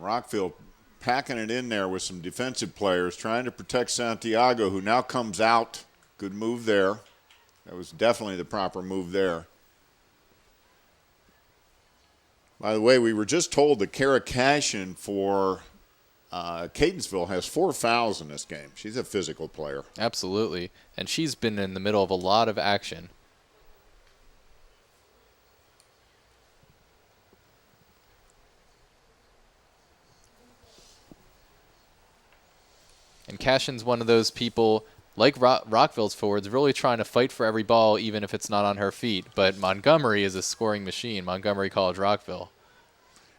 Rockville packing it in there with some defensive players, trying to protect Santiago, who now comes out. Good move there. That was definitely the proper move there. By the way, we were just told that Kara Cashin for Catonsville has 4 fouls in this game. She's a physical player. Absolutely. And she's been in the middle of a lot of action. And Cashin's one of those people, like Rockville's forwards, really trying to fight for every ball, even if it's not on her feet. But Montgomery is a scoring machine, Montgomery College Rockville.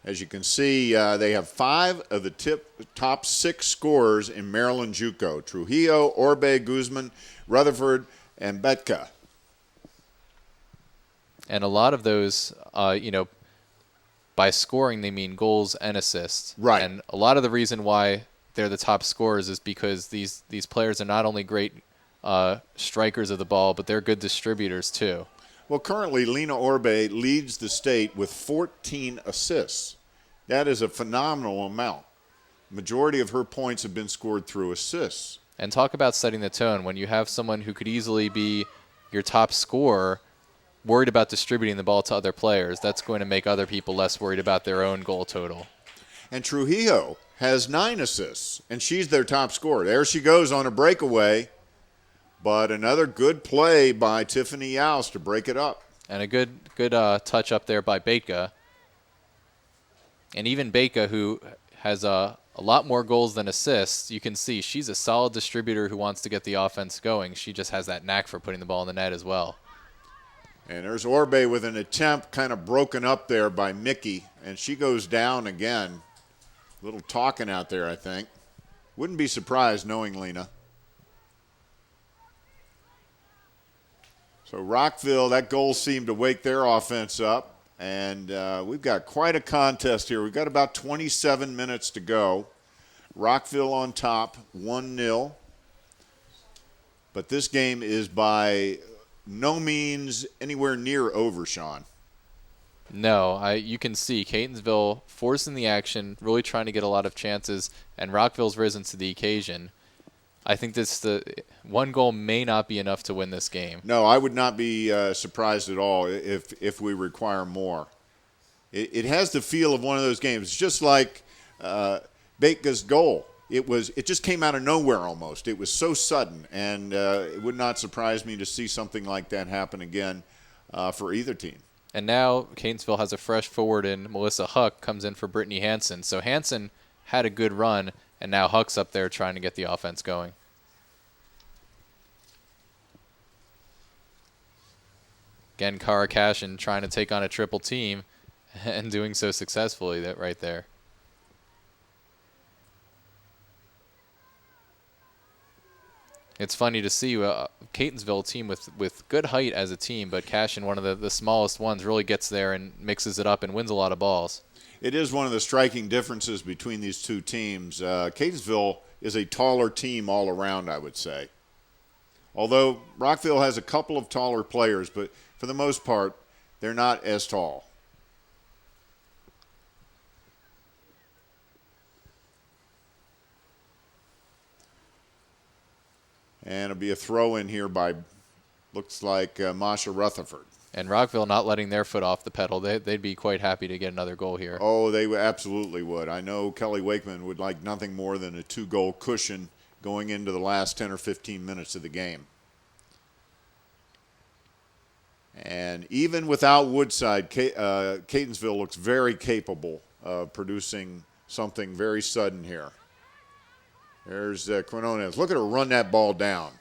As you can see, they have 5 of the top 6 scorers in Maryland JUCO: Trujillo, Orbe, Guzman, Rutherford, and Betka. And a lot of those, by scoring, they mean goals and assists. Right. And a lot of the reason why they're the top scorers is because these players are not only great strikers of the ball, but they're good distributors too. Well, currently, Lena Orbe leads the state with 14 assists. That is a phenomenal amount. Majority of her points have been scored through assists. And talk about setting the tone. When you have someone who could easily be your top scorer worried about distributing the ball to other players, that's going to make other people less worried about their own goal total. And Trujillo has 9 assists, and she's their top scorer. There she goes on a breakaway. But another good play by Tiffany Yaus to break it up. And a good touch up there by Betka. And even Betka, who has a lot more goals than assists, you can see she's a solid distributor who wants to get the offense going. She just has that knack for putting the ball in the net as well. And there's Orbe with an attempt kind of broken up there by Mickey. And she goes down again. A little talking out there, I think. Wouldn't be surprised knowing Lena. So Rockville, that goal seemed to wake their offense up. And we've got quite a contest here. We've got about 27 minutes to go. Rockville on top, 1-0. But this game is by no means anywhere near over, Sean. No, you can see Catonsville forcing the action, really trying to get a lot of chances, and Rockville's risen to the occasion. I think the one goal may not be enough to win this game. No, I would not be surprised at all if we require more. It has the feel of one of those games. It's just like Betka's goal. It just came out of nowhere almost. It was so sudden, and it would not surprise me to see something like that happen again for either team. And now Catonsville has a fresh forward in Melissa Huck, comes in for Brittany Hansen. So Hansen had a good run, and now Huck's up there trying to get the offense going. Again, Kara Cashin trying to take on a triple team and doing so successfully right there. It's funny to see Catonsville team with good height as a team, but Cashin, one of the smallest ones, really gets there and mixes it up and wins a lot of balls. It is one of the striking differences between these two teams. Catonsville is a taller team all around, I would say. Although Rockville has a couple of taller players, but for the most part, they're not as tall. And it'll be a throw in here by, looks like, Masha Rutherford. And Rockville not letting their foot off the pedal. They'd be quite happy to get another goal here. Oh, they absolutely would. I know Kelly Wakeman would like nothing more than a 2-goal cushion going into the last 10 or 15 minutes of the game. And even without Woodside, Catonsville looks very capable of producing something very sudden here. There's Quinones. Look at her run that ball down.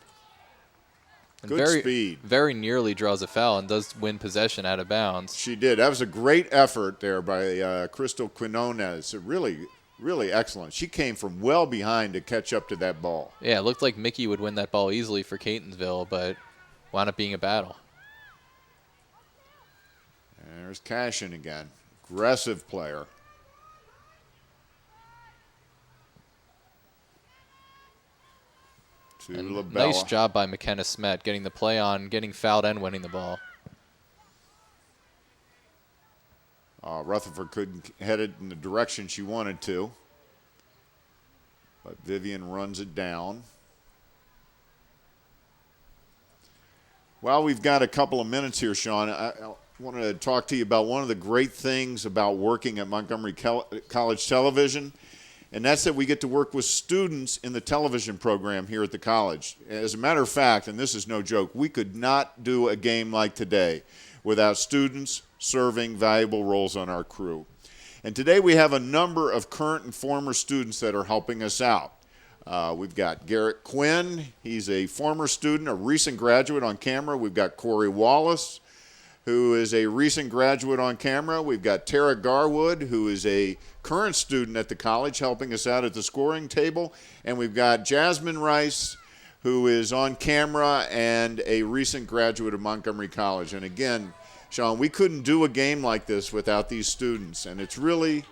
Good speed. Very nearly draws a foul and does win possession out of bounds. She did. That was a great effort there by Crystal Quinones. Really, really excellent. She came from well behind to catch up to that ball. Yeah, it looked like Mickey would win that ball easily for Catonsville, but wound up being a battle. And there's Cashin again. Aggressive player. Nice job by McKenna Smet getting the play on, getting fouled and winning the ball. Rutherford couldn't head it in the direction she wanted to. But Vivian runs it down. Well, we've got a couple of minutes here, Sean. I wanted to talk to you about one of the great things about working at Montgomery College Television, and that's that we get to work with students in the television program here at the college. As a matter of fact, and this is no joke, we could not do a game like today without students serving valuable roles on our crew. And today we have a number of current and former students that are helping us out. We've got Garrett Quinn. He's a former student, a recent graduate on camera. We've got Corey Wallace, who is a recent graduate on camera. We've got Tara Garwood, who is a current student at the college, helping us out at the scoring table. And we've got Jasmine Rice, who is on camera and a recent graduate of Montgomery College. And again, Sean, we couldn't do a game like this without these students. And it's really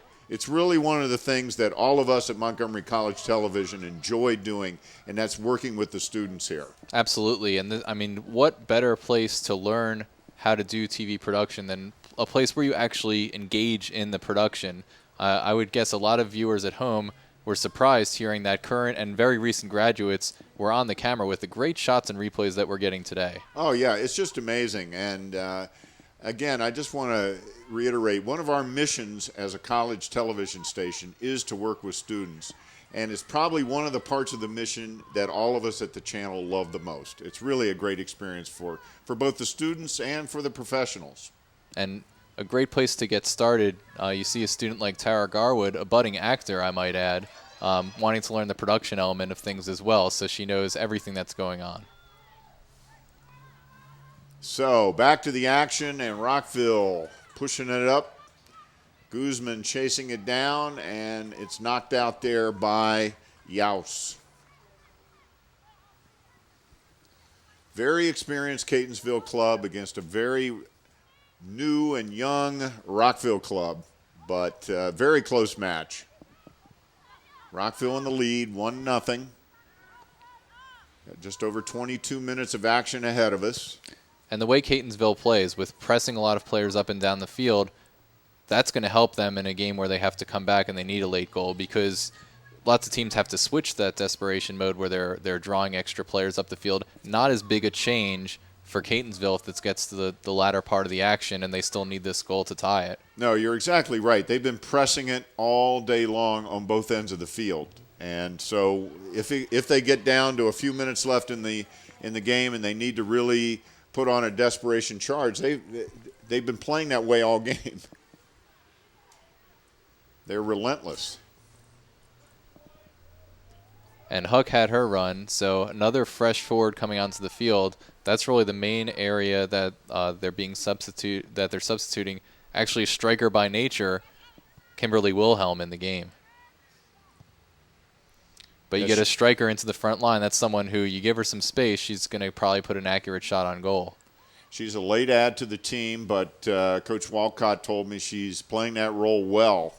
one of the things that all of us at Montgomery College Television enjoy doing, and that's working with the students here. Absolutely. And I mean, what better place to learn how to do TV production than a place where you actually engage in the production? I would guess a lot of viewers at home were surprised hearing that current and very recent graduates were on the camera with the great shots and replays that we're getting today. Oh, yeah, it's just amazing. And again, I just want to reiterate, one of our missions as a college television station is to work with students. And it's probably one of the parts of the mission that all of us at the channel love the most. It's really a great experience for both the students and for the professionals. And a great place to get started. You see a student like Tara Garwood, a budding actor, I might add, wanting to learn the production element of things as well, so she knows everything that's going on. So back to the action, and Rockville pushing it up. Guzman chasing it down, and it's knocked out there by Yaus. Very experienced Catonsville club against a very new and young Rockville club, but very close match. Rockville in the lead, 1-0. Got just over 22 minutes of action ahead of us. And the way Catonsville plays, with pressing a lot of players up and down the field, that's going to help them in a game where they have to come back and they need a late goal, because lots of teams have to switch that desperation mode where they're drawing extra players up the field. Not as big a change for Catonsville if this gets to the latter part of the action and they still need this goal to tie it. No, you're exactly right. They've been pressing it all day long on both ends of the field. And so if they get down to a few minutes left in the game and they need to really put on a desperation charge, they've been playing that way all game. They're relentless. And Huck had her run, so another fresh forward coming onto the field. That's really the main area that they're substituting. Actually, a striker by nature, Kimberly Wilhelm, in the game. But you get a striker into the front line. That's someone who you give her some space, she's going to probably put an accurate shot on goal. She's a late add to the team, but Coach Walcott told me she's playing that role well.